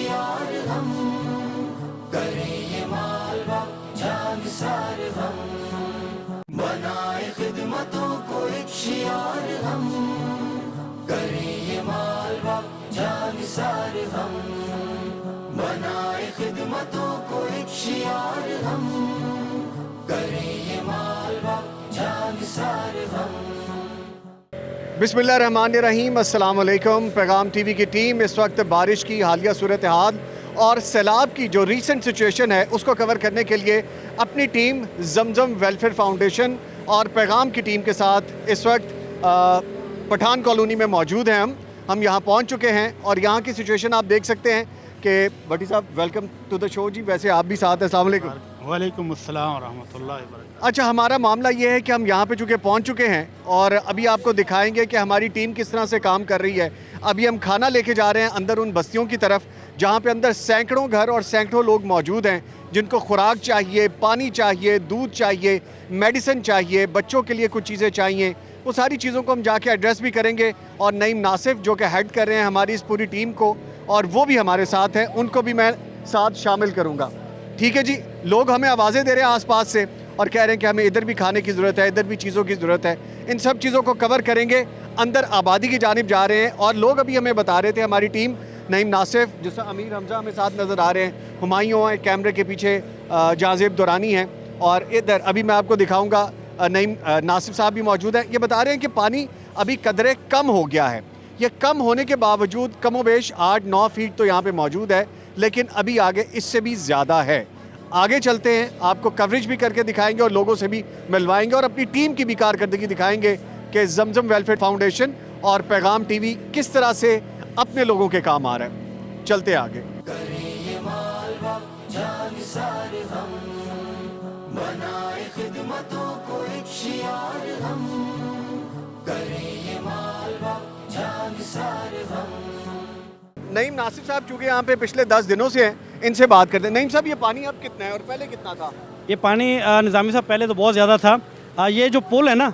शियार हम, करें ये मालवा जानिसार हम, बनाए खिदमतों को एक शियार हम, करें ये मालवा जानिसार हम, बनाए खिदमतों को एक शियार हम, करें ये मालवा जानिसार हम। बिस्मिल्लाहिर्रहमानिर्रहीम, अस्सलाम वालेकुम। पैगाम टीवी की टीम इस वक्त बारिश की हालिया सूरत हाल और सैलाब की जो रीसेंट सिचुएशन है उसको कवर करने के लिए अपनी टीम जमजम वेलफेयर फाउंडेशन और पैगाम की टीम के साथ इस वक्त पठान कॉलोनी में मौजूद हैं। हम यहाँ पहुँच चुके हैं और यहाँ की सिचुएशन आप देख सकते हैं कि भट्टी साहब वेलकम टू द शो जी। वैसे आप भी साथ हैं, अस्सलाम वालेकुम। वालेकुम अस्सलाम रहमतुल्लाहि व बरकातहू। अच्छा, हमारा मामला ये है कि हम यहाँ पे चूँकि पहुँच चुके हैं और अभी आपको दिखाएंगे कि हमारी टीम किस तरह से काम कर रही है। अभी हम खाना लेके जा रहे हैं अंदर उन बस्तियों की तरफ जहाँ पे अंदर सैकड़ों घर और सैकड़ों लोग मौजूद हैं जिनको खुराक चाहिए, पानी चाहिए, दूध चाहिए, मेडिसिन चाहिए, बच्चों के लिए कुछ चीज़ें चाहिए। वो सारी चीज़ों को हम जाके एड्रेस भी करेंगे और नईम नासिफ जो कि हेड कर रहे हैं हमारी इस पूरी टीम को, और वो भी हमारे साथ हैं, उनको भी मैं साथ शामिल करूँगा। ठीक है जी। लोग हमें आवाज़ें दे रहे हैं आसपास से और कह रहे हैं कि हमें इधर भी खाने की ज़रूरत है, इधर भी चीज़ों की ज़रूरत है। इन सब चीज़ों को कवर करेंगे। अंदर आबादी की जानिब जा रहे हैं और लोग अभी हमें बता रहे थे, हमारी टीम नईम नासिफ, जिससे अमीर हमजा हमें साथ नज़र आ रहे हैं, हुमायूं हैं कैमरे के पीछे, जाज़ेब दुरानी हैं, और इधर अभी मैं आपको दिखाऊँगा नईम नासिफ साहब भी मौजूद हैं। ये बता रहे हैं कि पानी अभी कदरे कम हो गया है। ये कम होने के बावजूद कमोबेश 8-9 फीट तो यहाँ पे मौजूद है, लेकिन अभी आगे इससे भी ज़्यादा है। आगे चलते हैं, आपको कवरेज भी करके दिखाएंगे और लोगों से भी मिलवाएंगे और अपनी टीम की भी कारकर्दगी दिखाएंगे कि जमजम वेलफेयर फाउंडेशन और पैगाम टीवी किस तरह से अपने लोगों के काम आ रहा है। चलते आगे। करें ये मालवा जानिसार हम, बनाए खिदमतों को एक शियार हम, करें ये मालवा जानिसार हम। नईम नासिफ साहब चूँकि यहाँ पे पिछले 10 दिनों से हैं, इनसे बात करते हैं। नईम साहब, ये पानी अब कितना है और पहले कितना था? ये पानी निज़ामी साहब पहले तो बहुत ज़्यादा था। ये जो पुल है ना,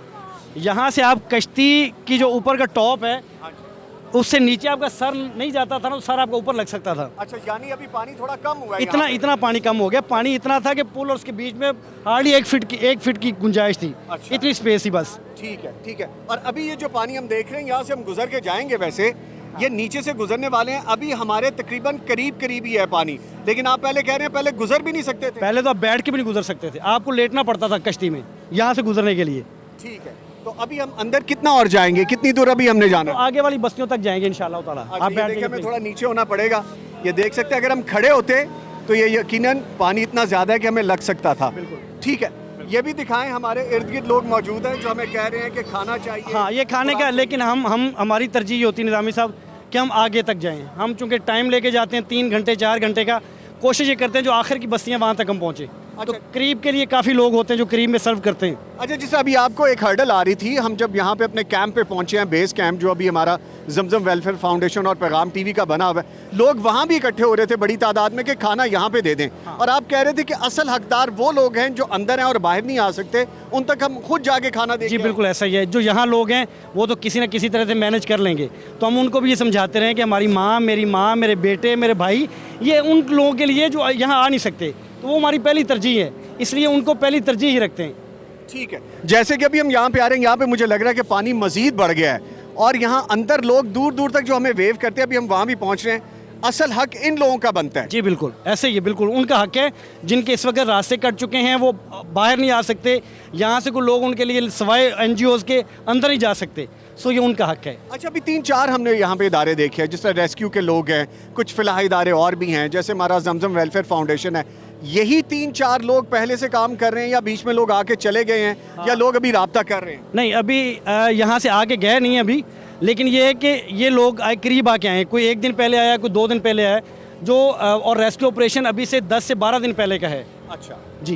यहाँ से आप कश्ती की जो ऊपर का टॉप है उससे नीचे आपका सर नहीं जाता था ना, तो सर आपका ऊपर लग सकता था। अच्छा, यानी अभी पानी थोड़ा कम हुआ है। इतना पानी कम हो गया। पानी इतना था कि पुल और उसके बीच में हार्डली 1 फीट की गुंजाइश थी। अच्छा। इतनी स्पेस थी बस। ठीक है, ठीक है। और अभी ये जो पानी हम देख रहे हैं, यहाँ से हम गुजर के जाएंगे, वैसे ये नीचे से गुजरने वाले हैं। अभी हमारे तकरीबन करीब ही है पानी, लेकिन आप पहले कह रहे हैं पहले गुजर भी नहीं सकते थे। पहले तो आप बैठ के भी नहीं गुजर सकते थे, आपको लेटना पड़ता था कश्ती में यहाँ से गुजरने के लिए। ठीक है, तो अभी हम अंदर कितना और जाएंगे, कितनी दूर अभी हमने जाना तो है? आगे वाली बस्तियों तक जाएंगे इंशाल्लाह ताला। अच्छा, आप ये बैठ देखिए, हमें के थोड़ा नीचे होना पड़ेगा। ये देख सकते हैं, अगर हम खड़े होते तो ये यकीनन पानी इतना ज़्यादा है कि हमें लग सकता था। ठीक है, ये भी दिखाएं। हमारे इर्द गिर्द लोग मौजूद हैं जो हमें कह रहे हैं कि खाना चाहिए। हाँ, ये खाने का, लेकिन हम हमारी तरजीह होती है निज़ामी साहब कि हम आगे तक जाएं। हम चूँकि टाइम लेके जाते हैं 3 घंटे 4 घंटे का, कोशिश ये करते हैं जो आखिर की बस्तियाँ वहाँ तक हम पहुँचे। तो करीब के लिए काफ़ी लोग होते हैं जो करीब में सर्व करते हैं। अच्छा, जिससे अभी आपको एक हर्डल आ रही थी, हम जब यहाँ पे अपने कैंप पे पहुँचे हैं, बेस कैंप जो अभी हमारा जमजम वेलफेयर फाउंडेशन और पैगाम टीवी का बना हुआ है, लोग वहाँ भी इकट्ठे हो रहे थे बड़ी तादाद में कि खाना यहाँ पे दे दें। हाँ। और आप कह रहे थे कि असल हकदार वो लोग हैं जो अंदर हैं और बाहर नहीं आ सकते, उन तक हम खुद जाके खाना दें। जी बिल्कुल ऐसा ही है। जो यहाँ लोग हैं वो तो किसी न किसी तरह से मैनेज कर लेंगे, तो हम उनको भी ये समझाते रहे कि हमारी माँ, मेरे बेटे, मेरे भाई, ये उन लोगों के लिए जो यहाँ आ नहीं सकते, तो वो हमारी पहली तरजीह है, इसलिए उनको पहली तरजीह ही रखते हैं। ठीक है, जैसे कि अभी हम यहाँ पे आ रहे हैं, यहाँ पे मुझे लग रहा है कि पानी मजीद बढ़ गया है और यहाँ अंदर लोग दूर दूर तक जो हमें वेव करते हैं, अभी हम वहाँ भी पहुँच रहे हैं। असल हक इन लोगों का बनता है। जी बिल्कुल ऐसे ही है, बिल्कुल उनका हक है। जिनके इस वक्त रास्ते कट चुके हैं, वो बाहर नहीं आ सकते, यहाँ से कोई लोग उनके लिए सवाए NGOs के अंदर नहीं जा सकते, सो ये उनका हक है। अच्छा, अभी 3-4 हमने यहाँ पे इदारे देखे हैं, जिस तरह रेस्क्यू के लोग हैं, कुछ फिलहाल इदारे और भी हैं, जैसे हमारा जमजम वेलफेयर फाउंडेशन है। यही 3-4 लोग पहले से काम कर रहे हैं या बीच में लोग आके चले गए हैं? हाँ। या लोग अभी राब्ता कर रहे हैं? नहीं, अभी यहाँ से आके गए नहीं अभी, लेकिन ये है कि ये लोग करीब आके आए। कोई 1 दिन पहले आया, कोई 2 दिन पहले आया, जो और रेस्क्यू ऑपरेशन अभी से 10 से 12 दिन पहले का है। अच्छा जी,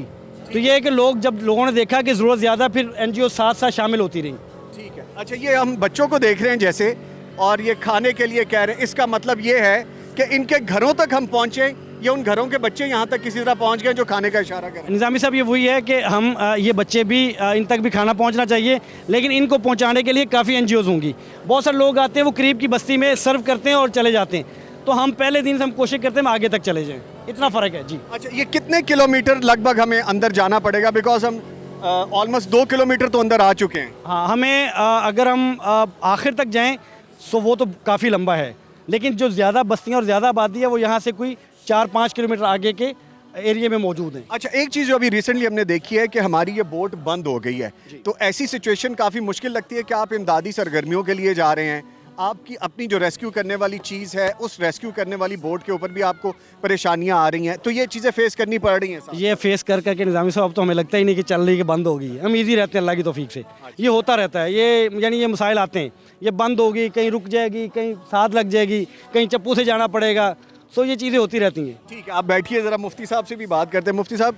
तो ये है कि जब लोगों ने देखा कि ज़रूरत ज़्यादा, फिर NGO साथ साथ शामिल होती रही। ठीक है। अच्छा, ये हम बच्चों को देख रहे हैं जैसे, और ये खाने के लिए कह रहे हैं, इसका मतलब ये है कि इनके घरों तक हम पहुँचे या उन घरों के बच्चे यहाँ तक किसी तरह पहुँच गए जो खाने का इशारा करें? निज़ामी साहब, ये वही है कि हम ये बच्चे भी इन तक भी खाना पहुँचना चाहिए, लेकिन इनको पहुँचाने के लिए काफ़ी NGOs होंगी। बहुत सारे लोग आते हैं, वो करीब की बस्ती में सर्व करते हैं और चले जाते हैं। तो हम पहले दिन से हम कोशिश करते हैं हम आगे तक चले जाएं, इतना फ़र्क है जी। अच्छा, ये कितने किलोमीटर लगभग हमें अंदर जाना पड़ेगा? बिकॉज हम ऑलमोस्ट 2 किलोमीटर तो अंदर आ चुके हैं। हाँ, हमें अगर हम आखिर तक जाएं सो वो तो काफ़ी लंबा है, लेकिन जो ज़्यादा बस्तियाँ और ज़्यादा आबादी है वो यहाँ से कोई 4-5 किलोमीटर आगे के एरिया में मौजूद हैं। अच्छा, एक चीज़ जो अभी रिसेंटली हमने देखी है कि हमारी ये बोट बंद हो गई है, तो ऐसी सिचुएशन काफ़ी मुश्किल लगती है कि आप इमदादी सरगर्मियों के लिए जा रहे हैं, आपकी अपनी जो रेस्क्यू करने वाली चीज़ है उस रेस्क्यू करने वाली बोट के ऊपर भी आपको परेशानियां आ रही हैं, तो ये चीज़ें फेस करनी पड़ रही हैं साहब? ये फेस कर करके निज़ामी साहब अब तो हमें लगता ही नहीं कि चल रही कि बंद होगी, हम इजी रहते हैं अल्लाह की तौफीक से। ये होता रहता है, ये यानी ये मसाइल आते हैं, ये बंद होगी, कहीं रुक जाएगी, कहीं साथ लग जाएगी, कहीं चप्पू से जाना पड़ेगा, सो ये चीज़ें होती रहती हैं। ठीक है, आप बैठिए, ज़रा मुफ्ती साहब से भी बात करते हैं। मुफ्ती साहब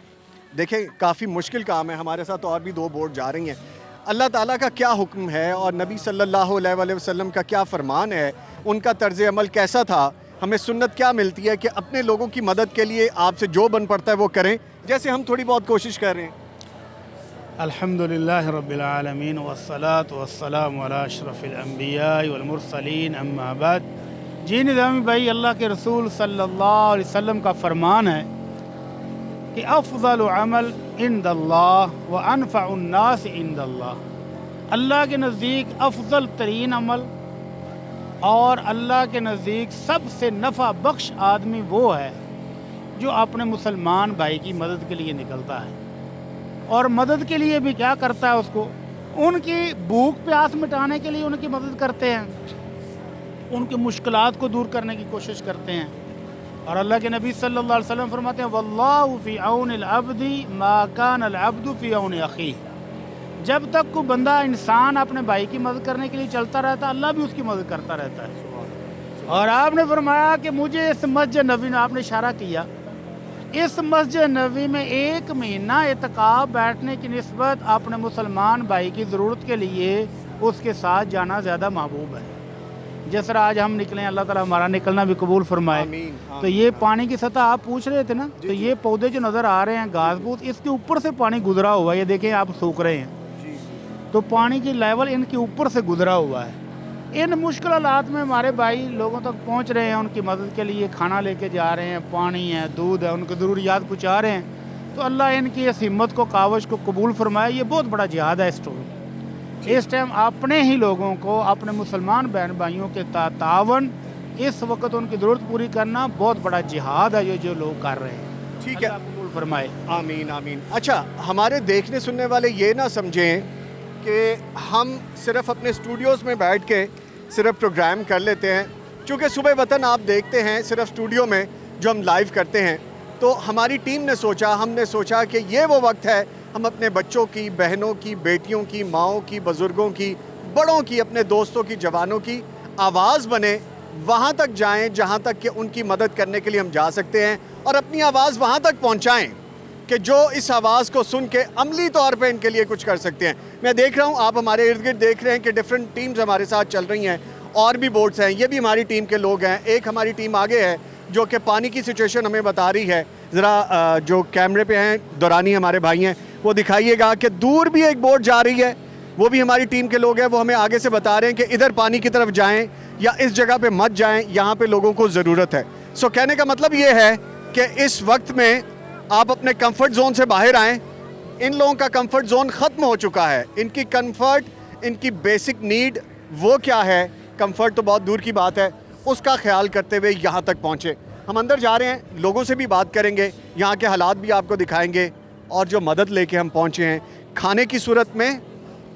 देखें, काफ़ी मुश्किल काम है, हमारे साथ और भी 2 बोट जा रही हैं, अल्लाह ताला का क्या हुक्म है और नबी सल्लल्लाहु अलैहि वसल्लम का क्या फरमान है, उनका तर्ज अमल कैसा था, हमें सुन्नत क्या मिलती है कि अपने लोगों की मदद के लिए आपसे जो बन पड़ता है वो करें, जैसे हम थोड़ी बहुत कोशिश कर रहे हैं। अल्हम्दुलिल्लाह रब्बिल आलमीन वस्सलातु वस्सलामु अला अशरफिल अंबिया वल मुरसलीन अम्मा बाद। जी निज़ामी भाई, अल्लाह के रसूल सल्लल्लाहु अलैहि वसल्लम का फरमान है कि अफ़ज़लु अमल इंदल्लाह व अनफ़अुन नास इंदल्लाह। अल्लाह के नज़दीक अफजल तरीन अमल और अल्लाह के नज़दीक सबसे नफ़ा बख्श आदमी वो है जो अपने मुसलमान भाई की मदद के लिए निकलता है, और मदद के लिए भी क्या करता है, उसको उनकी भूख प्यास मिटाने के लिए उनकी मदद करते हैं, उनकी मुश्किलात को दूर करने की कोशिश करते हैं। और अल्लाह के नबी सल्लल्लाहु अलैहि वसल्लम फरमाते हैं वल्लाहु फ़ी औनिल अब्दी मा कानल अब्दु फ़ी औनि अख़ीह। जब तक कोई बंदा इंसान अपने भाई की मदद करने के लिए चलता रहता है, अल्लाह भी उसकी मदद करता रहता है। और आपने फरमाया कि मुझे इस मस्जिद नबी में, आपने इशारा किया, इस मस्जिद नबी में 1 महीना एतकाफ बैठने की निस्बत अपने मुसलमान भाई की ज़रूरत के लिए उसके साथ जाना ज़्यादा महबूब है। जिस तरह आज हम निकले, अल्लाह ताला हमारा निकलना भी कबूल फरमाए। तो ये पानी की सतह आप पूछ रहे थे ना, तो ये पौधे जो नज़र आ रहे हैं घास फूस, इसके ऊपर से पानी गुजरा हुआ है, ये देखें आप सूख रहे हैं, तो पानी की लेवल इनके ऊपर से गुजरा हुआ है। इन मुश्किल हालात में हमारे भाई लोगों तक पहुंच रहे हैं, उनकी मदद के लिए खाना लेके जा रहे हैं, पानी है, दूध है, उनकी ज़रूरियात पहुँचा रहे हैं। तो अल्लाह इनकी इस हिम्मत को, कावश को कबूल फरमाए। ये बहुत बड़ा जिहाद है इस इस टाइम अपने ही लोगों को, अपने मुसलमान बहन भाइयों के तावन, इस वक्त उनकी ज़रूरत पूरी करना बहुत बड़ा जिहाद है ये जो लोग कर रहे हैं। ठीक है, कबूल फरमाए, आमीन आमीन। अच्छा, हमारे देखने सुनने वाले ये ना समझें कि हम सिर्फ अपने स्टूडियोज़ में बैठ के सिर्फ प्रोग्राम कर लेते हैं, क्योंकि सुबह वतन आप देखते हैं सिर्फ स्टूडियो में जो हम लाइव करते हैं, तो हमारी टीम ने सोचा, हमने सोचा कि ये वो वक्त है हम अपने बच्चों की, बहनों की, बेटियों की, माओं की, बुज़ुर्गों की, बड़ों की, अपने दोस्तों की, जवानों की आवाज़ बने, वहाँ तक जाएं जहाँ तक कि उनकी मदद करने के लिए हम जा सकते हैं, और अपनी आवाज़ वहाँ तक पहुँचाएँ कि जो इस आवाज़ को सुन के अमली तौर पे इनके लिए कुछ कर सकते हैं। मैं देख रहा हूँ, आप हमारे इर्द गिर्द देख रहे हैं कि डिफरेंट टीम्स हमारे साथ चल रही हैं, और भी बोट्स हैं, ये भी हमारी टीम के लोग हैं। एक हमारी टीम आगे है जो कि पानी की सिचुएशन हमें बता रही है। ज़रा जो कैमरे पे हैं, दौरानी हमारे भाई हैं, वो दिखाइएगा कि दूर भी एक बोट जा रही है, वो भी हमारी टीम के लोग हैं, वो हमें आगे से बता रहे हैं कि इधर पानी की तरफ जाएं या इस जगह पे मत जाएं, यहाँ पे लोगों को ज़रूरत है। सो कहने का मतलब ये है कि इस वक्त में आप अपने कंफर्ट जोन से बाहर आएँ। इन लोगों का कंफर्ट जोन ख़त्म हो चुका है, इनकी कंफर्ट, इनकी बेसिक नीड वो क्या है, कंफर्ट तो बहुत दूर की बात है, उसका ख्याल करते हुए यहाँ तक पहुँचे। हम अंदर जा रहे हैं, लोगों से भी बात करेंगे, यहाँ के हालात भी आपको दिखाएंगे, और जो मदद लेके हम पहुँचे हैं, खाने की सूरत में,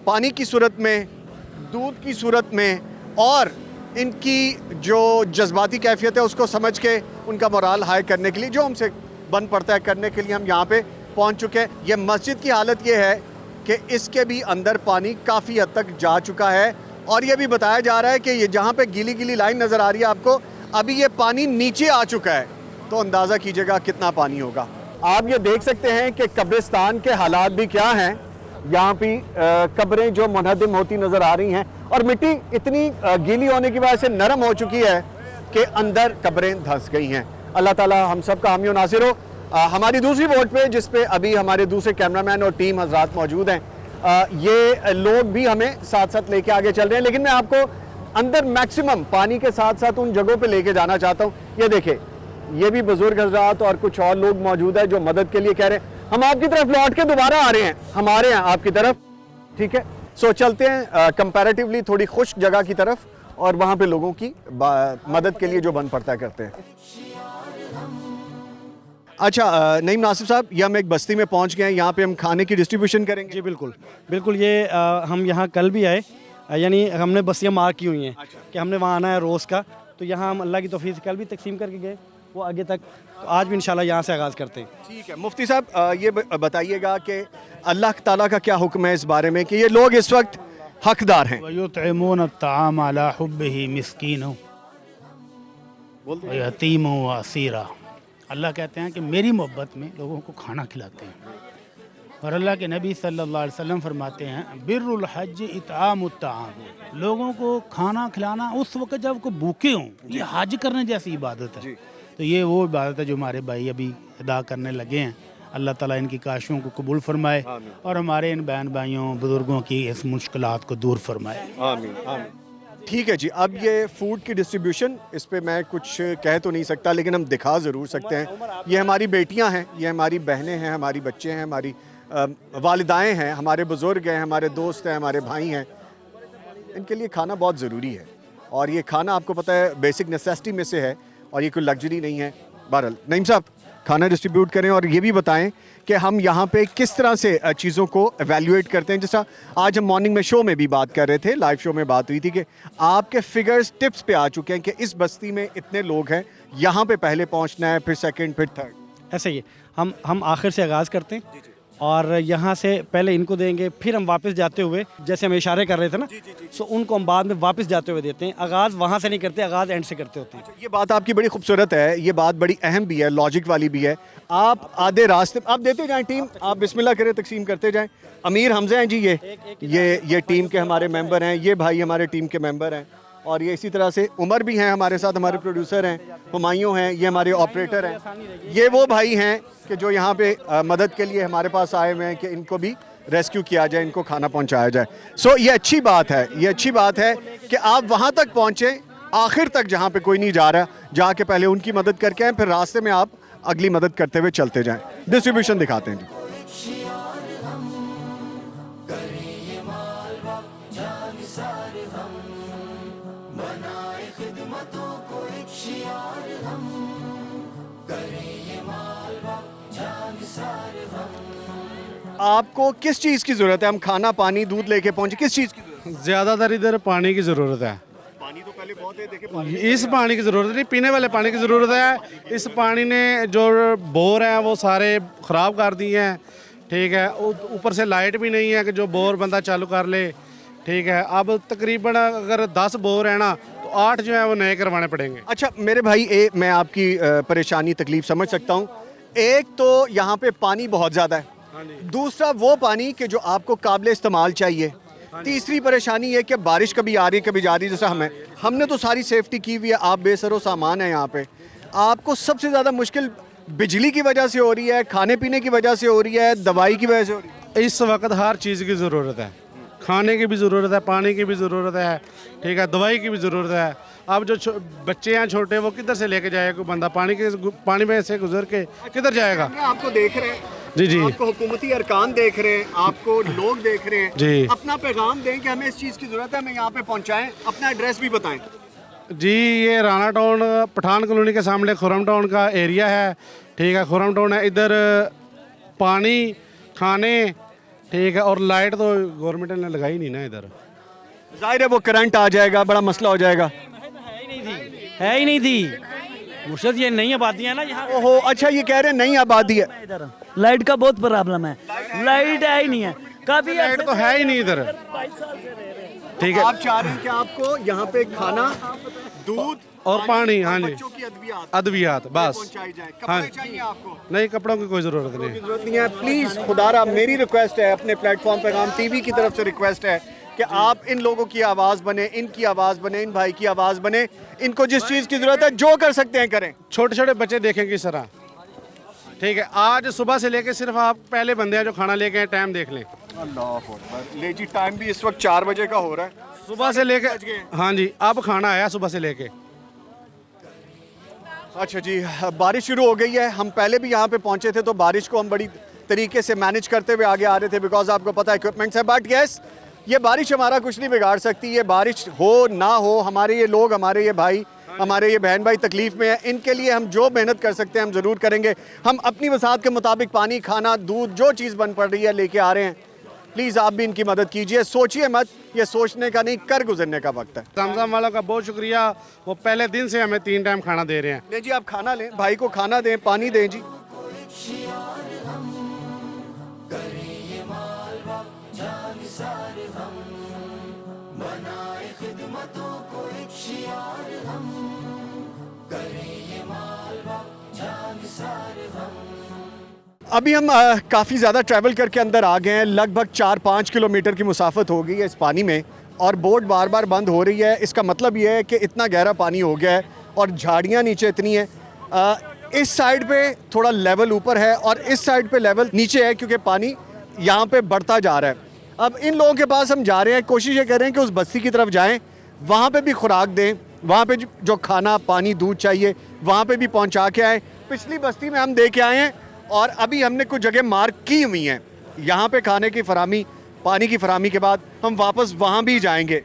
पानी की सूरत में, दूध की सूरत में, और इनकी जो जज्बाती कैफियत है उसको समझ के उनका मोराल हाई करने के लिए जो हमसे बन पड़ता है करने के लिए हम यहाँ पे पहुँच चुके हैं। ये मस्जिद की हालत ये है कि इसके भी अंदर पानी काफ़ी हद तक जा चुका है, और ये भी बताया जा रहा है कि ये जहाँ पे गीली गीली लाइन नज़र आ रही है आपको, अभी ये पानी नीचे आ चुका है, तो अंदाज़ा कीजिएगा कितना पानी होगा। आप ये देख सकते हैं कि कब्रिस्तान के हालात भी क्या हैं। यहाँ पे कब्रें जो मुनहदिम होती नज़र आ रही हैं, और मिट्टी इतनी गीली होने की वजह से नरम हो चुकी है कि अंदर कब्रें धंस गई हैं। अल्लाह ताला हम सब का हामी और नासिर हो। हमारी दूसरी बोट पे, जिस पे अभी हमारे दूसरे कैमरामैन और टीम हजरात मौजूद हैं, ये लोग भी हमें साथ साथ लेके आगे चल रहे हैं, लेकिन मैं आपको अंदर मैक्सिमम पानी के साथ साथ उन जगहों पे लेके जाना चाहता हूँ। ये देखें, ये भी बुजुर्ग हजरात और कुछ और लोग मौजूद है जो मदद के लिए कह रहे हैं हम आपकी तरफ लौट के दोबारा आ रहे हैं, हमारे यहाँ आपकी तरफ। ठीक है, सो चलते हैं कंपैरेटिवली थोड़ी खुश जगह की तरफ और वहाँ पे लोगों की मदद के लिए जो बन पड़ता करते हैं। अच्छा नईम नासिफ साहब, ये हम एक बस्ती में पहुंच गए हैं, यहाँ पे हम खाने की डिस्ट्रीब्यूशन करेंगे। जी बिल्कुल बिल्कुल। ये हम यहाँ कल भी आए, यानी हमने बस्तियाँ मार्क की हुई हैं कि हमने वहाँ आना है रोज़ का, तो यहाँ हम अल्लाह की तौफीक से कल भी तकसीम करके गए वो आगे तक, तो आज भी इंशाल्लाह यहाँ से आगाज़ करते हैं। ठीक है मुफ्ती साहब, ये बताइएगा कि अल्लाह ताला का क्या हुक्म है इस बारे में कि ये लोग इस वक्त हकदार हैं। वयुतइमून अत्ताआम अला हुब्बिही मिस्कीनन व यतीमन व असीरा। अल्लाह कहते हैं कि मेरी मोहब्बत में लोगों को खाना खिलाते हैं, और अल्लाह के नबी सल्लल्लाहु अलैहि वसल्लम फरमाते हैं बिर्रुल हज इतआमुत ताआम, लोगों को खाना खिलाना उस वक्त जब को भूखे हों, ये हज करने जैसी इबादत है। तो ये वो इबादत है जो हमारे भाई अभी अदा करने लगे हैं। अल्लाह ताला इनकी काशियों को कबूल फरमाए और हमारे इन बहन भाइयों बुज़ुर्गों की इस मुश्किलात को दूर फरमाए। आमीन आमीन। ठीक है जी, अब ये फूड की डिस्ट्रीब्यूशन, इस पे मैं कुछ कह तो नहीं सकता लेकिन हम दिखा ज़रूर सकते हैं। ये हमारी बेटियां हैं, ये हमारी बहनें हैं, हमारी बच्चे हैं, हमारी वालिदाएँ हैं, हमारे बुज़ुर्ग हैं, हमारे दोस्त हैं, हमारे भाई हैं। इनके लिए खाना बहुत ज़रूरी है और ये खाना आपको पता है बेसिक नेसेसिटी में से है और ये कोई लग्जरी नहीं है। बहरहाल नईम साहब खाना डिस्ट्रीब्यूट करें और ये भी बताएं कि हम यहाँ पे किस तरह से चीज़ों को एवेल्युएट करते हैं। जैसा आज हम मॉर्निंग में शो में भी बात कर रहे थे, लाइव शो में बात हुई थी कि आपके फिगर्स टिप्स पे आ चुके हैं कि इस बस्ती में इतने लोग हैं, यहाँ पे पहले पहुँचना है, फिर सेकंड, फिर थर्ड। ऐसे ही हम आखिर से आगाज़ करते हैं और यहाँ से पहले इनको देंगे, फिर हम वापस जाते हुए जैसे हम इशारे कर रहे थे ना, सो उनको हम बाद में वापस जाते हुए देते हैं। आगाज़ वहाँ से नहीं करते, आगाज़ एंड से करते होते हैं। ये बात आपकी बड़ी खूबसूरत है, ये बात बड़ी अहम भी है, लॉजिक वाली भी है। आप आधे रास्ते आप देते जाएं, टीम आप बिस्मिल्लाह करें, तकसीम करते जाएं। अमीर हमजा हैं जी, ये टीम के हमारे मेंबर हैं, ये भाई हमारे टीम के मेंबर हैं और ये इसी तरह से उमर भी हैं हमारे साथ, हमारे प्रोड्यूसर हैं, हुमायूं हैं, ये हमारे ऑपरेटर हैं। ये वो भाई हैं कि जो यहाँ पे मदद के लिए हमारे पास आए हुए हैं कि इनको भी रेस्क्यू किया जाए, इनको खाना पहुँचाया जाए। सो ये अच्छी बात है, ये अच्छी बात है कि आप वहाँ तक पहुँचें, आखिर तक जहाँ पे कोई नहीं जा रहा, जाके पहले उनकी मदद करके आए, फिर रास्ते में आप अगली मदद करते हुए चलते जाएँ। डिस्ट्रीब्यूशन दिखाते हैं जी। आपको किस चीज़ की ज़रूरत है? हम खाना पानी दूध लेके पहुँचे, किस चीज़ की ज़रूरत है? ज़्यादातर इधर पानी की ज़रूरत है। पानी तो पहले बहुत है, देखे इस पानी की ज़रूरत नहीं, पीने वाले पानी की ज़रूरत है। इस पानी ने जो बोर हैं वो सारे ख़राब कर दिए हैं। ठीक है, ऊपर से लाइट भी नहीं है कि जो बोर बंदा चालू कर ले। ठीक है, अब तकरीबन अगर 10 बोर है ना तो 8 जो है वो नए करवाने पड़ेंगे। अच्छा मेरे भाई, मैं आपकी परेशानी तकलीफ समझ सकता हूँ। एक तो यहाँ पे पानी बहुत ज़्यादा है, दूसरा वो पानी कि जो आपको काबिल इस्तेमाल चाहिए, तीसरी परेशानी है कि बारिश कभी आ रही कभी जा रही। जैसा हमने तो सारी सेफ्टी की हुई है, आप बेसरो सामान है यहाँ पे। आपको सबसे ज़्यादा मुश्किल बिजली की वजह से हो रही है, खाने पीने की वजह से हो रही है, दवाई की वजह से हो रही है। इस वक्त हर चीज़ की ज़रूरत है, खाने की भी ज़रूरत है, पानी की भी ज़रूरत है। ठीक है, दवाई की भी ज़रूरत है। अब जो बच्चे हैं छोटे, वो किधर से लेके जाएगा कोई बंदा? पानी में से गुजर के किधर जाएगा? आपको देख रहे हैं जी, आपको हुकूमती अरकान देख रहे हैं, आपको लोग देख रहे हैं जी। अपना पैगाम दें कि हमें इस चीज़ की ज़रूरत है, हमें यहाँ पे पहुँचाएं, अपना एड्रेस भी बताएं। जी, ये राना टाउन पठान कॉलोनी के सामने खुरम टाउन का एरिया है। ठीक है, खुरम टाउन है। इधर पानी, खाने, ठीक है, और लाइट तो गवर्नमेंट ने लगाई नहीं ना इधर। जाहिर है वो करंट आ जाएगा, बड़ा मसला हो जाएगा। है ही नहीं थी मुर्शद, ये नई आबादियाँ ना यहाँ। ओहो, अच्छा ये कह रहे हैं नई आबादी है। इधर लाइट का बहुत प्रॉब्लम है, लाइट है ही नहीं है, काफी लाइट तो है ही नहीं इधर। ठीक है, आप चाह रहे हैं कि आपको यहाँ पे खाना, दूध और पानी, हाँ जी, बच्चों की अद्वियात बस पहुंचाई जाए। हाँ। कपड़े चाहिए आपको? नहीं, कपड़ों की कोई ज़रूरत नहीं। जरूरत नहीं है। प्लीज खुदारा मेरी रिक्वेस्ट है, अपने प्लेटफॉर्म पैगाम टीवी की तरफ से रिक्वेस्ट है कि आप इन लोगों की आवाज़ बने, इनकी आवाज़ बने, इन भाई की आवाज़ बने। इनको जिस चीज़ की ज़रूरत है जो कर सकते हैं करें। छोटे छोटे बच्चे देखें किस तरह, ठीक है, आज सुबह से लेके सिर्फ आप पहले बंदे हैं जो खाना लेके आए, टाइम देख लें। अल्लाह अकबर। ले जी, टाइम भी इस वक्त 4 बजे का हो रहा है। सुबह से लेके, हाँ जी, अब खाना आया सुबह से लेके। अच्छा जी, बारिश शुरू हो गई है। हम पहले भी यहाँ पे पहुँचे थे तो बारिश को हम बड़ी तरीके से मैनेज करते हुए आगे आ रहे थे, बिकॉज आपको पता है इक्विपमेंट्स है। बट यस, ये बारिश हमारा कुछ नहीं बिगाड़ सकती। ये बारिश हो ना हो, हमारे ये लोग, हमारे ये भाई, हमारे ये बहन भाई तकलीफ़ में है, इनके लिए हम जो मेहनत कर सकते हैं हम ज़रूर करेंगे। हम अपनी वसात के मुताबिक पानी, खाना, दूध, जो चीज़ बन पड़ रही है लेके आ रहे हैं। प्लीज़ आप भी इनकी मदद कीजिए। सोचिए मत, ये सोचने का नहीं, कर गुजरने का वक्त है। जमजम वालों का बहुत शुक्रिया, वो पहले दिन से हमें 3 टाइम खाना दे रहे हैं। ले जी, आप खाना लें, भाई को खाना दें, पानी दें जी। अभी हम काफ़ी ज़्यादा ट्रैवल करके अंदर आ गए हैं। लगभग 4-5 किलोमीटर की मुसाफत हो गई है इस पानी में, और बोट बार बार बंद हो रही है। इसका मतलब ये है कि इतना गहरा पानी हो गया है और झाड़ियाँ नीचे इतनी हैं। इस साइड पे थोड़ा लेवल ऊपर है और इस साइड पे लेवल नीचे है, क्योंकि पानी यहाँ पे बढ़ता जा रहा है। अब इन लोगों के पास हम जा रहे हैं, कोशिश ये कर रहे हैं कि उस बस्ती की तरफ जाएँ, वहाँ पर भी खुराक दें, वहाँ पर जो खाना, पानी, दूध चाहिए वहाँ पर भी पहुँचा के आएँ। पिछली बस्ती में हम दे के आए हैं और अभी हमने कुछ जगह मार्क की हुई हैं। यहाँ पे खाने की फरामी, पानी की फरामी के बाद हम वापस वहाँ भी जाएंगे।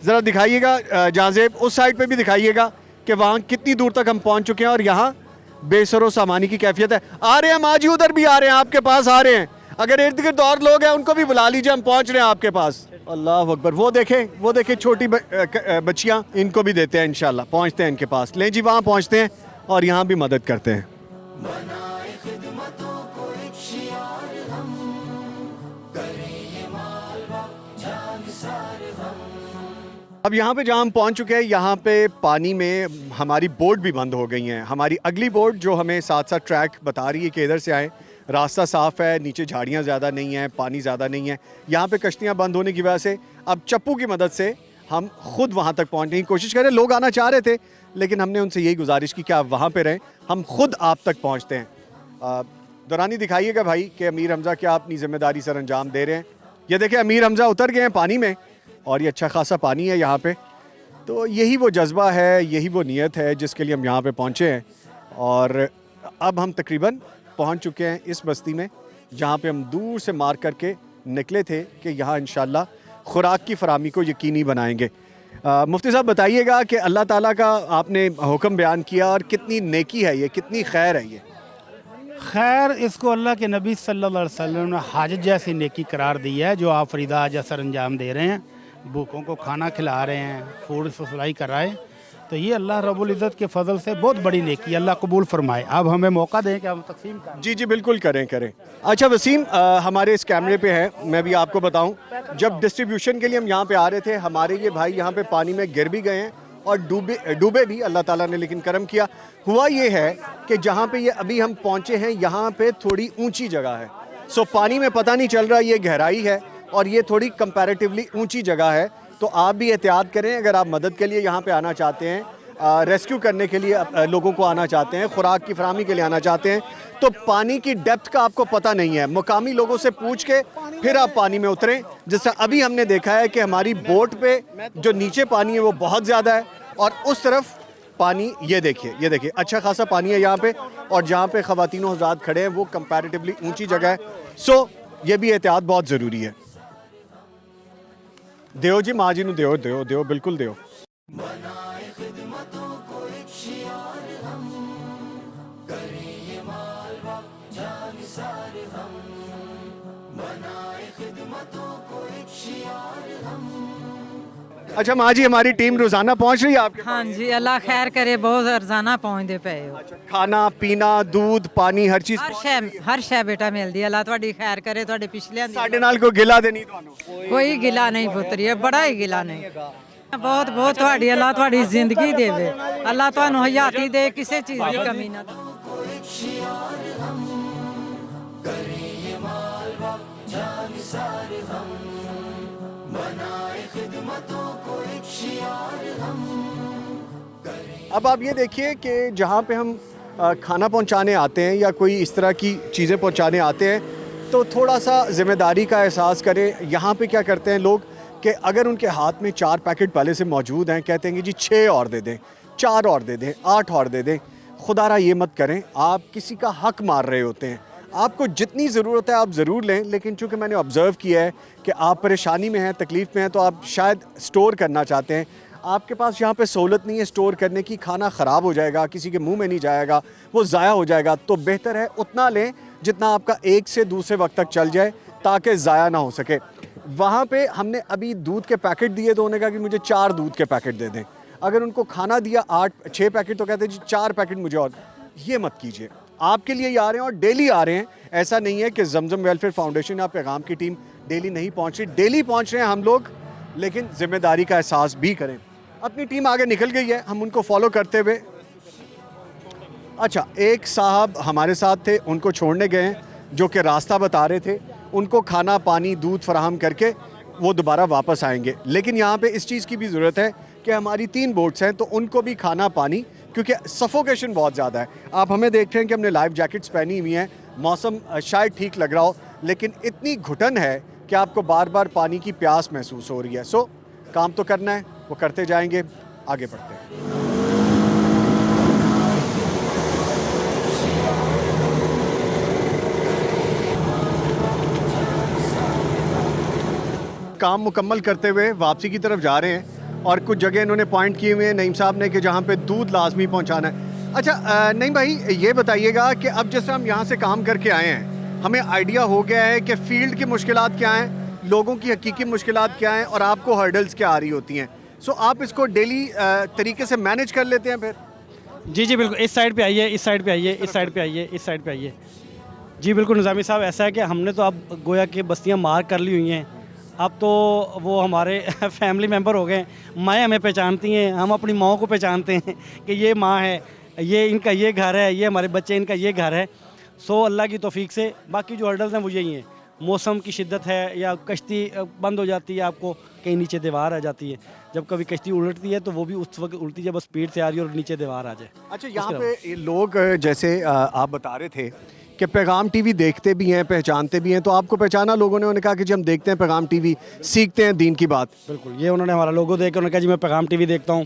ज़रा दिखाइएगा जाज़ेब, उस साइड पे भी दिखाइएगा कि वहाँ कितनी दूर तक हम पहुँच चुके हैं और यहाँ बेसरो सामानी की कैफियत है। आ रहे हैं माजी, उधर भी आ रहे हैं, आपके पास आ रहे हैं। अगर इर्द गिर्द और लोग हैं उनको भी बुला लीजिए, हम पहुँच रहे हैं आपके पास। अल्लाह अकबर। वो देखें छोटी बच्चियाँ, इनको भी देते हैं इंशाल्लाह, पहुँचते हैं इनके पास। ले जी, वहाँ पहुँचते हैं और यहाँ भी मदद करते हैं। अब यहाँ पे जहाँ हम पहुँच चुके हैं, यहाँ पे पानी में हमारी बोट भी बंद हो गई हैं। हमारी अगली बोट जो हमें साथ साथ ट्रैक बता रही है कि इधर से आए, रास्ता साफ़ है, नीचे झाड़ियाँ ज़्यादा नहीं हैं, पानी ज़्यादा नहीं है। यहाँ पे कश्तियाँ बंद होने की वजह से अब चप्पू की मदद से हम खुद वहाँ तक पहुँचने की कोशिश करें। लोग आना चाह रहे थे लेकिन हमने उनसे यही गुजारिश की कि आप वहाँ पर रहें, हम खुद आप तक पहुँचते हैं। दौरानी दिखाइएगा भाई कि अमीर हमज़ा क्या अपनी ज़िम्मेदारी सर अंजाम दे रहे हैं। ये देखें, अमीर हमज़ा उतर गए हैं पानी में और ये अच्छा खासा पानी है यहाँ पे। तो यही वो जज्बा है, यही वो नीयत है जिसके लिए हम यहाँ पे पहुँचे हैं। और अब हम तकरीबन पहुँच चुके हैं इस बस्ती में जहाँ पे हम दूर से मार करके निकले थे कि यहाँ इंशाल्लाह खुराक की फरामी को यकीनी बनाएंगे। मुफ्ती साहब बताइएगा कि अल्लाह ताला का आपने हुक्म बयान किया और कितनी नेकी है ये, कितनी खैर है ये। खैर, इसको अल्लाह के नबी सल्लल्लाहु अलैहि वसल्लम ने हाजत जैसी नेकी करार दी है, जो आप फरीदा आज असर अंजाम दे रहे हैं, भूखों को खाना खिला रहे हैं, फूड सप्लाई कर रहे हैं। तो ये अल्लाह रब्बुल इज़्ज़त के फजल से बहुत बड़ी नेकी, अल्लाह कबूल फरमाए। अब हमें मौका दें कि हम तकसीम करें। जी बिल्कुल करें। अच्छा वसीम, हमारे इस कैमरे पे है, मैं भी आपको बताऊं, जब डिस्ट्रीब्यूशन के लिए हम यहाँ पे आ रहे थे, हमारे ये भाई यहाँ पे पानी में गिर भी गए हैं और डूबे भी, अल्लाह ताला ने लेकिन करम किया। हुआ ये है कि जहाँ पे ये अभी हम पहुँचे हैं, यहाँ पे थोड़ी ऊँची जगह है। सो पानी में पता नहीं चल रहा ये गहराई है और ये थोड़ी कंपैरेटिवली ऊँची जगह है। तो आप भी एहतियात करें, अगर आप मदद के लिए यहाँ पे आना चाहते हैं, रेस्क्यू करने के लिए लोगों को आना चाहते हैं, खुराक की फराहमी के लिए आना चाहते हैं, तो पानी की डेप्थ का आपको पता नहीं है, मुकामी लोगों से पूछ के फिर आप पानी में उतरें। जैसा अभी हमने देखा है कि हमारी बोट पे जो नीचे पानी है वो बहुत ज़्यादा है और उस तरफ पानी, ये देखिए अच्छा खासा पानी है यहाँ पे, और जहाँ पे ख़वातीन हज़रात खड़े हैं वो कंपैरेटिवली ऊँची जगह है। सो ये भी एहतियात बहुत ज़रूरी है। देओ जी, माँ जी नू देओ, बिल्कुल देओ। अच्छा माँ जी, हमारी टीम रोजाना पहुँच रही है आपके हाँ जी, अल्लाह खैर करे, बहुत रोजाना पहुँचते पे हो। खाना पीना, दूध, पानी, हर चीज हर शै बेटा मिलती है। अल्लाह थोड़ी खैर करे, थोड़े पिछले साडे नाल कोई गिला दे नहीं ਤੁਹਾਨੂੰ कोई गिला नहीं पुत्री है, बड़ा ही गिला नहीं। बहुत बहुत थोड़ी अल्लाह थोड़ी जिंदगी देवे, अल्लाह ਤੁਹਾਨੂੰ हयाती दे, किसी चीज की कमी ना। अब आप ये देखिए कि जहाँ पे हम खाना पहुंचाने आते हैं या कोई इस तरह की चीज़ें पहुंचाने आते हैं तो थोड़ा सा ज़िम्मेदारी का एहसास करें। यहाँ पे क्या करते हैं लोग कि अगर उनके हाथ में 4 पैकेट पहले से मौजूद हैं, कहते हैं कि जी 6 और दे दें, 4 और दे दें, 8 और दे दें। खुदारा ये मत करें, आप किसी का हक मार रहे होते हैं। आपको जितनी ज़रूरत है आप ज़रूर लें, लेकिन चूँकि मैंने ऑब्ज़र्व किया है कि आप परेशानी में हैं, तकलीफ़ में हैं, तो आप शायद स्टोर करना चाहते हैं। आपके पास यहाँ पे सहूलत नहीं है स्टोर करने की, खाना ख़राब हो जाएगा, किसी के मुंह में नहीं जाएगा, वो ज़ाया हो जाएगा। तो बेहतर है उतना लें जितना आपका एक से दूसरे वक्त तक चल जाए, ताकि ज़ाया ना हो सके। वहाँ पे हमने अभी दूध के पैकेट दिए तो उन्होंने कहा कि मुझे 4 दूध के पैकेट दे दें। अगर उनको खाना दिया 6 पैकेट तो कहते हैं जी 4 पैकेट मुझे और। ये मत कीजिए, आपके लिए ही आ रहे हैं और डेली आ रहे हैं। ऐसा नहीं है कि जमजम वेलफेयर फाउंडेशन या पैगाम की टीम डेली नहीं पहुँच रही, डेली पहुँच रहे हैं हम लोग, लेकिन ज़िम्मेदारी का एहसास भी करें। अपनी टीम आगे निकल गई है, हम उनको फॉलो करते हुए। अच्छा, एक साहब हमारे साथ थे, उनको छोड़ने गए हैं, जो कि रास्ता बता रहे थे। उनको खाना पानी दूध फराहम करके वो दोबारा वापस आएंगे। लेकिन यहाँ पे इस चीज़ की भी ज़रूरत है कि हमारी 3 बोट्स हैं तो उनको भी खाना पानी, क्योंकि सफोकेशन बहुत ज़्यादा है। आप हमें देख रहे हैं कि हमने लाइफ जैकेट्स पहनी हुई हैं, मौसम शायद ठीक लग रहा हो, लेकिन इतनी घुटन है कि आपको बार बार पानी की प्यास महसूस हो रही है। सो काम तो करना है, वो करते जाएंगे, आगे बढ़ते हैं। काम मुकम्मल करते हुए वापसी की तरफ जा रहे हैं और कुछ जगह इन्होंने पॉइंट किए हुए हैं नईम साहब ने कि जहाँ पे दूध लाजमी पहुँचाना है। अच्छा नईम भाई, ये बताइएगा कि अब जैसे हम यहाँ से काम करके आए हैं, हमें आइडिया हो गया है कि फ़ील्ड की मुश्किलात क्या हैं, लोगों की हकीकी मुश्किलात क्या हैं और आपको हर्डल्स क्या आ रही होती हैं। सो आप इसको डेली तरीके से मैनेज कर लेते हैं फिर? जी जी बिल्कुल, इस साइड पे आइए, इस साइड पे आइए, इस साइड पे आइए, इस साइड पे आइए। जी बिल्कुल निज़ामी साहब, ऐसा है कि हमने तो अब गोया कि बस्तियाँ मार कर ली हुई हैं। अब तो वो हमारे फैमिली मेम्बर हो गए, माएँ हमें पहचानती हैं, हम अपनी माओं को पहचानते हैं कि ये माँ है, ये इनका ये घर है, ये हमारे बच्चे इनका ये घर है। सो अल्लाह की तौफीक से बाकी जो हर्डल्स हैं वो यही हैं। मौसम की शिद्दत है या कश्ती बंद हो जाती है, आपको कहीं नीचे दीवार आ जाती है। जब कभी कश्ती उलटती है तो वो भी उस वक्त उल्टी जब स्पीड से आ रही है और नीचे दीवार आ जाए। अच्छा, यहाँ पे ये लोग जैसे आप बता रहे थे कि पैगाम टीवी देखते भी हैं, पहचानते भी हैं, तो आपको पहचाना लोगों ने? उन्होंने कहा कि जी हम देखते हैं पैगाम टीवी, सीखते हैं दीन की बात। बिल्कुल, ये उन्होंने हमारा लोगो देख कर उन्होंने कहा जी मैं पैगाम टीवी देखता हूँ,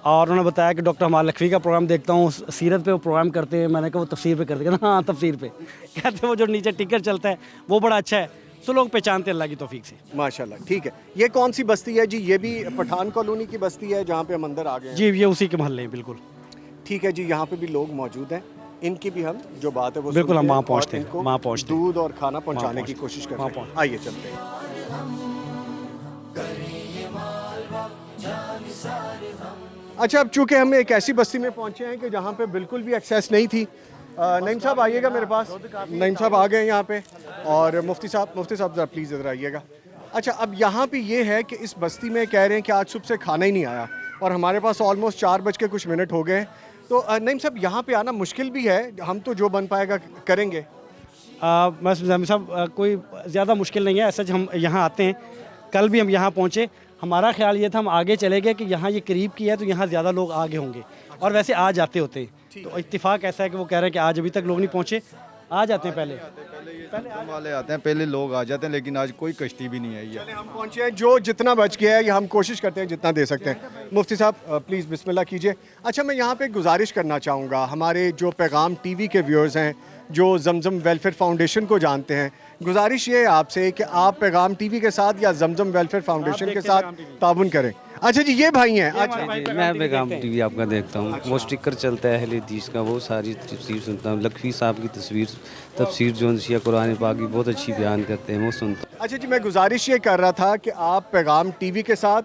और उन्होंने बताया कि डॉक्टर हमारा लखवी का प्रोग्राम देखता हूँ, सीरत पे वो प्रोग्राम करते हैं। मैंने कहा वो तफसीर पे करते हैं? हाँ तफसीर पे। कहते वो जो नीचे टिकर चलता है वो बड़ा अच्छा है। सो लोग पहचानते हैं अल्लाह की तौफीक से। माशाल्लाह, ठीक है। ये कौन सी बस्ती है जी? ये भी पठान कॉलोनी की बस्ती है जहाँ पे हम अंदर आ गए हैं? जी ये उसी के मोहल्ले हैं। बिल्कुल ठीक है जी, यहाँ पे भी लोग मौजूद हैं, इनकी भी हम जो बात है वो बिल्कुल हम वहाँ सुनते हैं और पहुँचते हैं, इनको वहाँ पहुँचते हैं, दूध और खाना पहुँचाने की कोशिश करते हैं। पहुँचते आइए चलते हैं। अच्छा, अब चूंकि हम एक ऐसी बस्ती में पहुंचे हैं कि जहाँ पे बिल्कुल भी एक्सेस नहीं थी। नईम साहब आइएगा मेरे पास। नईम साहब आ गए हैं यहाँ पे, और मुफ्ती साहब ज़रा प्लीज़ इधर आइएगा। अच्छा, अब यहाँ पे ये है कि इस बस्ती में कह रहे हैं कि आज सुबह से खाना ही नहीं आया और हमारे पास ऑलमोस्ट 4 बज के कुछ मिनट हो गए हैं। तो नईम साहब, यहाँ पे आना मुश्किल भी है, हम तो जो बन पाएगा करेंगे। बस निज़ामी साहब कोई ज़्यादा मुश्किल नहीं है। ऐसा हम यहाँ आते हैं, कल भी हम यहाँ पहुँचे, हमारा ख्याल ये था हम आगे चले गए कि यहाँ ये करीब की है तो यहाँ ज़्यादा लोग आगे होंगे, और वैसे आ जाते होते हैं। तो इत्तेफाक ऐसा है कि वो कह रहे हैं कि आज अभी तक लोग नहीं पहुँचे, आ जाते हैं पहले वाले आते हैं, पहले लोग आ जाते हैं, लेकिन आज कोई कश्ती भी नहीं आई है। हम पहुँचे हैं, जो जितना बच गया है ये हम कोशिश करते हैं जितना दे सकते हैं। मुफ्ती साहब प्लीज़ बिस्मिल्लाह कीजिए। अच्छा, मैं यहाँ पे गुजारिश करना चाहूँगा, हमारे जो पैगाम टीवी के व्यूअर्स हैं जो जमजम वेलफेयर फाउंडेशन को जानते हैं, गुजारिश ये है आपसे कि आप पैगाम टीवी के साथ या जमजम वेलफेयर फाउंडेशन के साथ ताउन करें। अच्छा जी, ये भाई हैं। अच्छा, मैं पैगाम टीवी आपका देखता हूँ। वो स्टिकर चलता है अहले हदीस का, वो सारी तफसीर सुनता हूँ। लखवी साहब की तफसीर जो शिया कुरान पाक की बहुत अच्छी बयान करते हैं, वो सुनता हूँ। अच्छा जी, मैं गुजारिश ये कर रहा था कि आप पैगाम टीवी के साथ,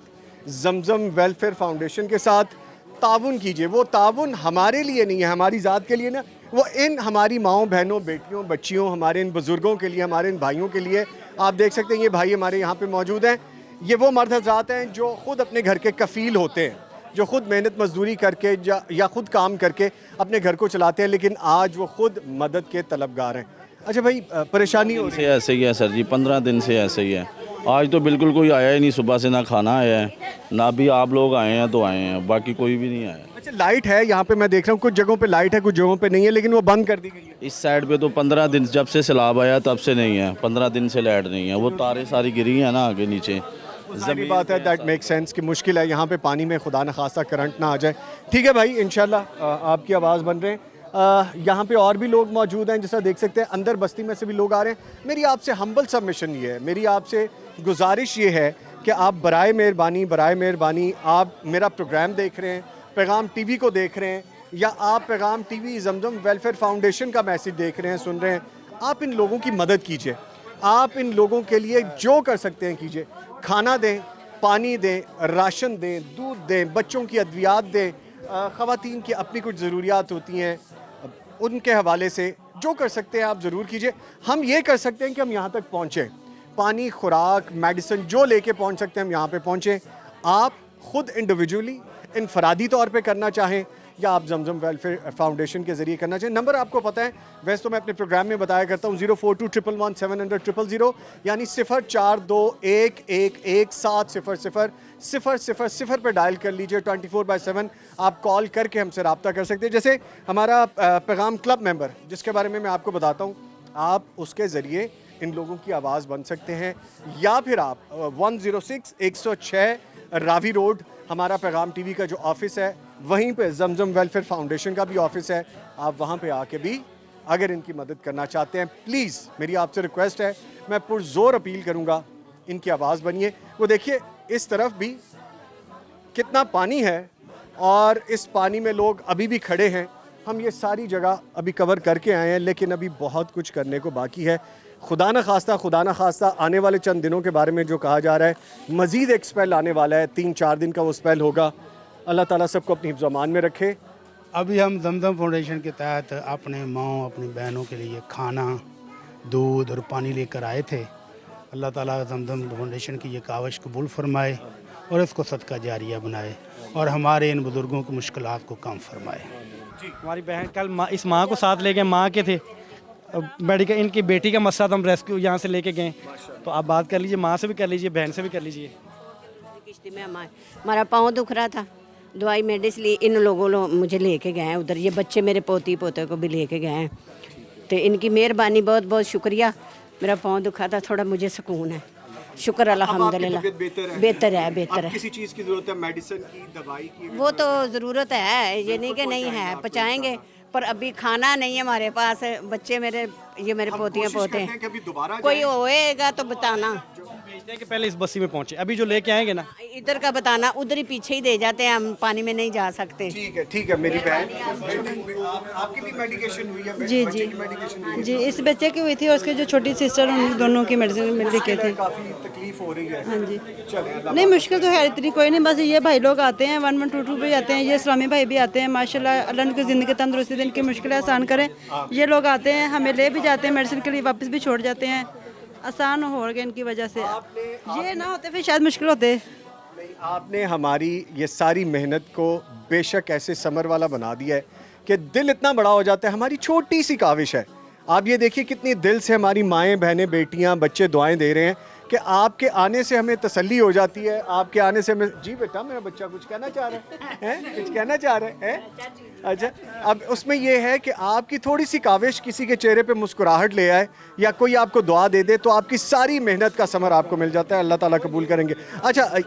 जमजम वेलफेयर फाउंडेशन के साथ ताउन कीजिए। वो ताउन हमारे लिए नहीं है, हमारी ज़ात के लिए ना, वो इन हमारी माओं बहनों बेटियों बच्चियों, हमारे इन बुज़ुर्गों के लिए, हमारे इन भाइयों के लिए। आप देख सकते हैं ये भाई हमारे यहाँ पे मौजूद हैं। ये वो मर्द हज़रात हैं जो ख़ुद अपने घर के कफ़ील होते हैं, जो ख़ुद मेहनत मजदूरी करके या ख़ुद काम करके अपने घर को चलाते हैं, लेकिन आज वो ख़ुद मदद के तलबगार हैं। अच्छा भाई, परेशानी हो रही है? ऐसे ही है सर जी, 15 दिन से ऐसे ही है। आज तो बिल्कुल कोई आया ही नहीं, सुबह से ना खाना आया है ना भी आप लोग आए हैं तो आए हैं, बाकी कोई भी नहीं आया। अच्छा, लाइट है यहाँ पे, मैं देख रहा हूँ कुछ जगहों पे लाइट है, कुछ जगहों पे नहीं है, लेकिन वो बंद कर दी गई है। इस साइड पे तो 15 दिन जब से सैलाब आया तब से नहीं है, 15 दिन से लाइट नहीं है, वो तारे सारी गिरी है ना आगे नीचे। ज़मीनी बात है, दैट मेक सेंस कि मुश्किल है यहाँ पे पानी में खुदा न खासा करंट ना आ जाए। ठीक है भाई, इंशाल्लाह आपकी आवाज़ बन रहे हैं। यहाँ पे और भी लोग मौजूद हैं, जैसा देख सकते हैं अंदर बस्ती में से भी लोग आ रहे हैं। मेरी आपसे हम्बल सबमिशन ये है, मेरी आपसे गुजारिश ये है कि आप बराए मेहरबानी आप मेरा प्रोग्राम देख रहे हैं, पैगाम टीवी को देख रहे हैं, या आप पैगाम टीवी जमजम वेलफेयर फाउंडेशन का मैसेज देख रहे हैं, सुन रहे हैं, आप इन लोगों की मदद कीजिए। आप इन लोगों के लिए जो कर सकते हैं कीजिए। खाना दें, पानी दें, राशन दें, दूध दें, बच्चों की अद्वियात दें, ख़वातीन की अपनी कुछ ज़रूरियात होती हैं, उनके हवाले से जो कर सकते हैं आप ज़रूर कीजिए। हम ये कर सकते हैं कि हम यहाँ तक पहुँचें, पानी, खुराक, मेडिसिन जो लेके पहुँच सकते हैं हम यहाँ पे पहुँचें। आप ख़ुद इंडिविजुअली इनफरादी तौर पे करना चाहें या आप जमजम वेलफेयर फाउंडेशन के ज़रिए करना चाहें, नंबर आपको पता है, वैसे तो मैं अपने प्रोग्राम में बताया करता हूँ 04211700 यानी 0421111700 पर डायल कर लीजिए। 24/7 आप कॉल करके हमसे रब्ता कर सकते हैं। जैसे हमारा पैगाम क्लब मेंबर जिसके बारे में मैं आपको बताता हूँ, आप उसके ज़रिए इन लोगों की आवाज़ बन सकते हैं, या फिर आप 106 रावी रोड हमारा पैगाम टीवी का जो ऑफिस है, वहीं पे जमजम वेलफेयर फाउंडेशन का भी ऑफिस है, आप वहाँ पे आके भी अगर इनकी मदद करना चाहते हैं, प्लीज़ मेरी आपसे रिक्वेस्ट है, मैं पुरजोर अपील करूँगा, इनकी आवाज़ बनिए। वो देखिए इस तरफ भी कितना पानी है और इस पानी में लोग अभी भी खड़े हैं। हम ये सारी जगह अभी कवर करके आए हैं, लेकिन अभी बहुत कुछ करने को बाकी है। खुदा न खास्ता आने वाले चंद दिनों के बारे में जो कहा जा रहा है, मज़ीद एक स्पेल आने वाला है, 3-4 दिन का वो स्पेल होगा। अल्लाह ताला सबको अपनी हिफ्ज़ अमान में रखे। अभी हम जमजम फाउंडेशन के तहत अपने माँ अपनी बहनों के लिए खाना, दूध और पानी लेकर आए थे। अल्लाह ताला जमजम फाउंडेशन की ये काविश कबूल फरमाए और इसको सदका जारिया बनाए और हमारे इन बुज़ुर्गों की मुश्किलात को कम फरमाए। हमारी बहन कल इस माँ को साथ ले गए, माँ के थे मेडिकल, इनकी बेटी का मसला हम रेस्क्यू यहाँ से लेके गए। तो आप बात कर लीजिए, माँ से भी कर लीजिए, बहन से भी कर लीजिए। किश्ती में हमारा पाँव दुख रहा था, दवाई मेडिसिन ली, इन लोगों मुझे लेके गए हैं उधर। ये बच्चे मेरे पोती पोते को भी लेके गए हैं, तो इनकी मेहरबानी, बहुत बहुत शुक्रिया। मेरा पाँव दुखा था, थोड़ा मुझे सुकून है, शुक्र अल्हम्दुलिल्लाह। बेहतर है। किसी चीज़ की ज़रूरत है, मेडिसिन की, दवाई की? वो तो ज़रूरत है, ये नहीं कि नहीं है, पहुँचाएँगे, पर अभी खाना नहीं है हमारे पास। बच्चे मेरे, ये मेरे पोतियाँ पोते हैं, कोई होएगा तो बताना। भेजते हैं कि पहले इस बस्ती में पहुँचे, अभी जो लेके आएंगे ना इधर का बताना, उधर ही पीछे ही दे जाते हैं, हम पानी में नहीं जा सकते। ठीक है मेरी बहन, आपकी भी मेडिकेशन हुई है? जी जी, इस बच्चे की हुई थी और उसके जो छोटी सिस्टर, उन दोनों की मेडिसिन मिल रही थी। काफ़ी तकलीफ हो रही है। हाँ जी, नहीं मुश्किल तो है इतनी कोई नहीं, बस ये भाई लोग आते हैं 1122 पे आते हैं, ये इस्लामी भाई भी आते हैं, माशाल्लाह अल्लाह उनकी ज़िंदगी तंदुरुस्ती दिन की मुश्किल आसान करें। ये लोग आते हैं, हमें ले भी जाते हैं मेडिसिन के लिए, वापस भी छोड़ जाते हैं, आसान हो गया इनकी वजह से। ये ना होते फिर शायद मुश्किल होते। आपने हमारी ये सारी मेहनत को बेशक ऐसे समर वाला बना दिया है कि दिल इतना बड़ा हो जाता है। हमारी छोटी सी काविश है, आप ये देखिए कितनी दिल से हमारी माएँ, बहनें, बेटियाँ, बच्चे दुआएं दे रहे हैं कि आपके आने से हमें तसल्ली हो जाती है, आपके आने से हमें। जी बेटा, मेरा बच्चा कुछ कहना चाह रहा है, कुछ कहना चाह रहा है? अच्छा, अब उसमें यह है कि आपकी थोड़ी सी काविश किसी के चेहरे पे मुस्कुराहट ले आए या कोई आपको दुआ दे दे, तो आपकी सारी मेहनत का समर आपको मिल जाता है। अल्लाह ताला कबूल करेंगे। अच्छा,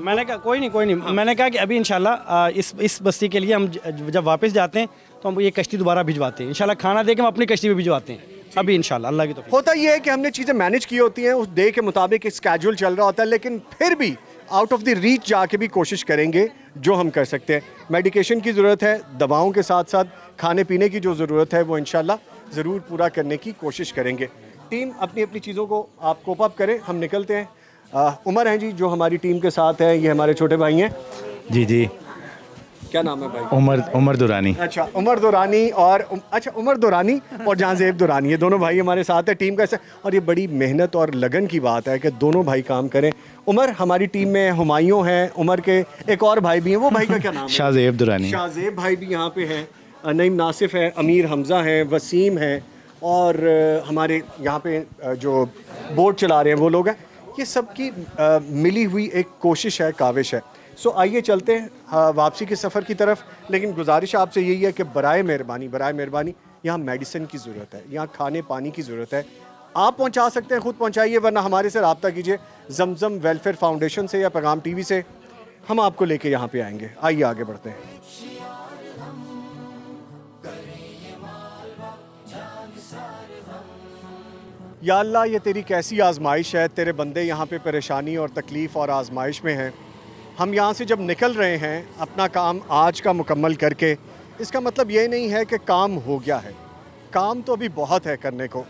मैंने कहा कोई नहीं, मैंने कहा कि अभी इंशाल्लाह इस बस्ती के लिए हम जब वापस जाते हैं तो हम ये कश्ती दोबारा भिजवाते हैं, इंशाल्लाह खाना दे के हम अपनी कश्ती में भिजवाते हैं अभी इंशाल्लाह, अल्लाह की तौफीक। होता ये है कि हमने चीज़ें मैनेज की होती हैं, उस डे के मुताबिक एक स्केड्यूल चल रहा होता है, लेकिन फिर भी आउट ऑफ द रीच जाके भी कोशिश करेंगे जो हम कर सकते हैं। मेडिकेशन की ज़रूरत है, दवाओं के साथ साथ खाने पीने की जो ज़रूरत है वो इंशाल्लाह ज़रूर पूरा करने की कोशिश करेंगे। टीम अपनी अपनी चीज़ों को आप कोप अप करें, हम निकलते हैं। उमर हैं जी जो हमारी टीम के साथ हैं, ये हमारे छोटे भाई हैं। जी, क्या नाम है भाई? उमर दुरानी। अच्छा, उमर दुरानी और उमर दुरानी और जहांज़ेब दुरानी, ये दोनों भाई हमारे साथ है टीम का। और ये बड़ी मेहनत और लगन की बात है कि दोनों भाई काम करें। उमर हमारी टीम में हुमायूं हैं, उमर के एक और भाई भी हैं, वो भाई का क्या नाम है? शाहज़ेब दुरानी। शाहज़ेब भाई भी यहाँ पे हैं, नईम नासिफ है, अमीर हमज़ा हैं, वसीम हैं, और हमारे यहाँ पे जो बोट चला रहे हैं वो लोग हैं। ये सबकी मिली हुई एक कोशिश है, काविश है। सो आइए चलते हैं वापसी के सफ़र की तरफ, लेकिन गुजारिश आपसे यही है कि बराए मेहरबानी यहाँ मेडिसिन की ज़रूरत है, यहाँ खाने पानी की ज़रूरत है। आप पहुँचा सकते हैं, ख़ुद पहुँचाइए, वरना हमारे से रब्ता कीजिए जमजम वेलफेयर फाउंडेशन से या पैगाम टीवी से, हम आपको लेके यहाँ पे आएंगे। आइए आगे बढ़ते हैं। या अल्लाह, ये तेरी कैसी आजमाइश है, तेरे बंदे यहाँ पे परेशानी और तकलीफ़ और आजमाइश में हैं। हम यहाँ से जब निकल रहे हैं अपना काम आज का मुकम्मल करके, इसका मतलब ये नहीं है कि काम हो गया है, काम तो अभी बहुत है करने को।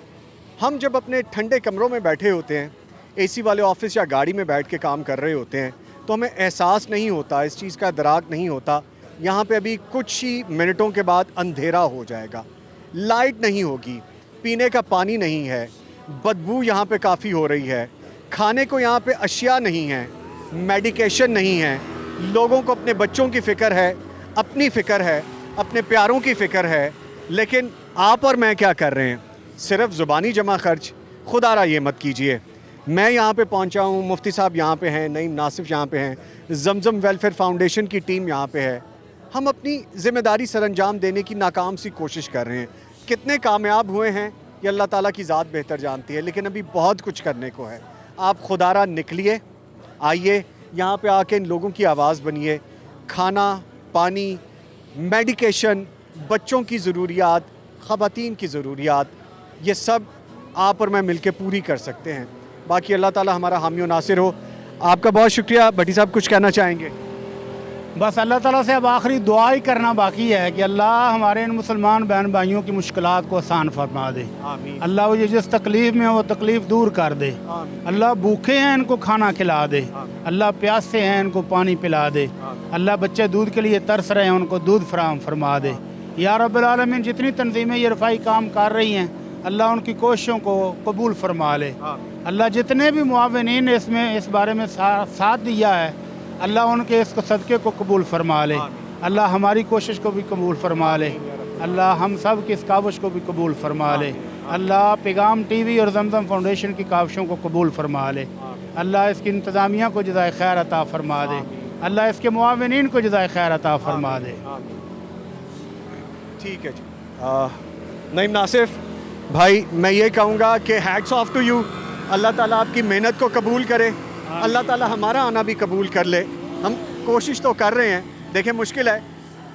हम जब अपने ठंडे कमरों में बैठे होते हैं, एसी वाले ऑफिस या गाड़ी में बैठ के काम कर रहे होते हैं, तो हमें एहसास नहीं होता, इस चीज़ का इदराक नहीं होता, यहाँ पे अभी कुछ ही मिनटों के बाद अंधेरा हो जाएगा, लाइट नहीं होगी, पीने का पानी नहीं है, बदबू यहाँ पे काफ़ी हो रही है, खाने को यहाँ पे अशिया नहीं है, मेडिकेशन नहीं है, लोगों को अपने बच्चों की फ़िक्र है, अपनी फ़िक्र है, अपने प्यारों की फ़िक्र है। लेकिन आप और मैं क्या कर रहे हैं? सिर्फ ज़ुबानी जमा खर्च। खुदारा ये मत कीजिए। मैं यहाँ पे पहुँचा हूँ, मुफ्ती साहब यहाँ पे हैं, नईम नासिफ यहाँ पे हैं, जमजम वेलफेयर फाउंडेशन की टीम यहाँ पे है। हम अपनी ज़िम्मेदारी सरअंजाम देने की नाकाम सी कोशिश कर रहे हैं। कितने कामयाब हुए हैं ये अल्लाह ताला की ज़ात बेहतर जानती है, लेकिन अभी बहुत कुछ करने को है। आप खुदारा निकलिए, आइए यहाँ पे आके इन लोगों की आवाज़ बनिए। खाना पानी, मेडिकेशन, बच्चों की ज़रूरियात, ख़वातीन की ज़रूरियात, ये सब आप और मैं मिलके पूरी कर सकते हैं। बाकी अल्लाह ताला हमारा हामी और नासिर हो। आपका बहुत शुक्रिया। भट्टी साहब कुछ कहना चाहेंगे? बस अल्लाह ताला से अब आखिरी दुआ ही करना बाकी है कि अल्लाह हमारे इन मुसलमान बहन भाइयों की मुश्किलात को आसान फरमा दे। अल्लाह वो जिस तकलीफ़ में वो तकलीफ़ दूर कर दे। अल्लाह भूखे हैं इनको खाना खिला दे। अल्लाह प्यासे हैं इनको पानी पिला दे। अल्लाह बच्चे दूध के लिए तरस रहे हैं उनको दूध फराहम फरमा दे। या रब्बुल आलमीन, जितनी तंजीमें ये रफ़ाई काम कर रही हैं अल्लाह उनकी कोशिशों को कबूल फरमा ले। अल्लाह जितने भी मुआविनीन ने इसमें इस बारे में साथ दिया है अल्लाह उनके इस सदक़े को कबूल फरमा ले। अल्लाह हमारी कोशिश को भी कबूल फरमा ले। अल्लाह हम सब की इस काविश को भी कबूल फरमा ले। अल्लाह पैगाम टीवी और जमजम फाउंडेशन की काविशों को कबूल फरमा ले। अल्लाह इसकी इंतज़ामिया को जज़ाए खैर अता फरमा दे। अल्लाह इसके मुआविनीन को जज़ाए खैर अता फरमा दे। ठीक है जी। नईम नासिफ भाई, मैं ये कहूँगा कि हैट्स ऑफ टू यू। अल्लाह ताला आपकी मेहनत को कबूल करे, अल्लाह ताला हमारा आना भी कबूल कर ले। हम कोशिश तो कर रहे हैं, देखें मुश्किल है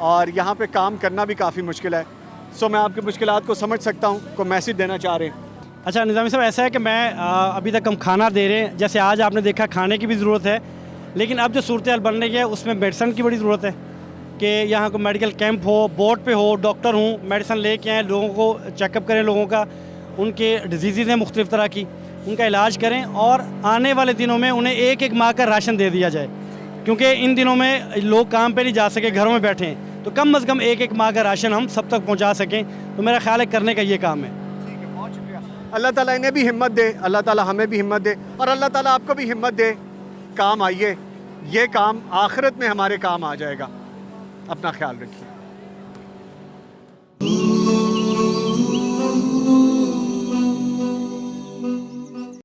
और यहाँ पे काम करना भी काफ़ी मुश्किल है। सो मैं आपकी मुश्किलात को समझ सकता हूँ। को मैसेज देना चाह रहे हैं? अच्छा निज़ामी साहब, ऐसा है कि मैं अभी तक हम खाना दे रहे हैं, जैसे आज आपने देखा खाने की भी ज़रूरत है, लेकिन अब जो सूरत हाल बन रही है उसमें मेडिसन की बड़ी ज़रूरत है कि यहाँ को मेडिकल कैंप हो, बोर्ड पे हो, डॉक्टर हों, मेडिसन लेके आएँ, लोगों को चेकअप करें, लोगों का उनके डिजीज़ हैं मुख्तलिफ़ तरह की, उनका इलाज करें और आने वाले दिनों में उन्हें एक एक माह का राशन दे दिया जाए, क्योंकि इन दिनों में लोग काम पे नहीं जा सके, घरों में बैठे हैं, तो कम अज़ कम एक एक माह का राशन हम सब तक पहुंचा सकें। तो मेरा ख्याल है करने का ये काम है। ठीक है, बहुत शुक्रिया। अल्लाह ताला इन्हें भी हिम्मत दे, अल्लाह ताला हमें भी हिम्मत दे और अल्लाह ताला आपको भी हिम्मत दे। काम आइए, ये काम आखिरत में हमारे काम आ जाएगा। अपना ख्याल रखिए।